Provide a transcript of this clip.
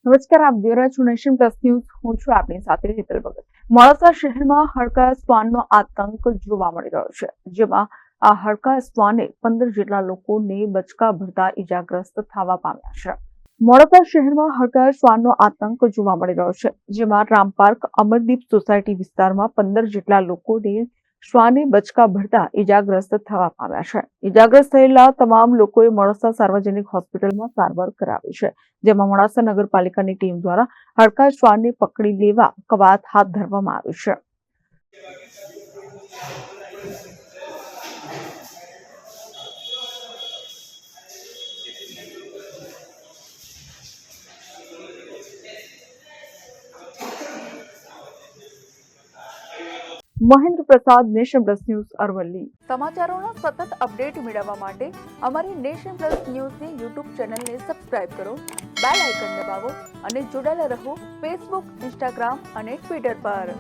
નમસ્કાર, આપ જોઈ રહ્યા છો નેશન પ્લસ ન્યૂઝ. હું છું આપની સાથે હેતલ ભગત. મોડાસા શહેરમાં હડકા શ્વાનનો આતંક જોવા મળી રહ્યો છે, જેમાં આ હડકા શ્વાને 15 જેટલા લોકોને બચકા ભરતા ઈજાગ્રસ્ત થવા પામ્યા છે. મોડાસા શહેરમાં હડકા શ્વાનનો આતંક જોવા મળી રહ્યો છે, જેમાં રામપાર્ક અમરદીપ સોસાયટી વિસ્તારમાં 15 જેટલા લોકોને શ્વાને બચકા ભરતા ઈજાગ્રસ્ત થવા પામ્યા છે. ઈજાગ્રસ્ત થયેલા તમામ લોકોએ મોડાસા સાર્વજનિક હોસ્પિટલમાં સારવાર કરાવી છે, જેમાં મોડાસા નગરપાલિકાની ટીમ દ્વારા હડકા શ્વાનને પકડી લેવા કવાયત હાથ ધરવામાં આવી છે. મહેન્દ્ર પ્રસાદ, નેશન પ્લસ ન્યૂઝ, અરવલ્લી. સમાચારોના સતત અપડેટ મેળવવા માટે અમારી નેશન પ્લસ ન્યૂઝની યુટ્યુબ ચેનલને સબસ્ક્રાઇબ કરો, બેલ આઇકન દબાવો અને જોડાયેલા રહો ફેસબુક, ઇન્સ્ટાગ્રામ અને ટ્વિટર પર.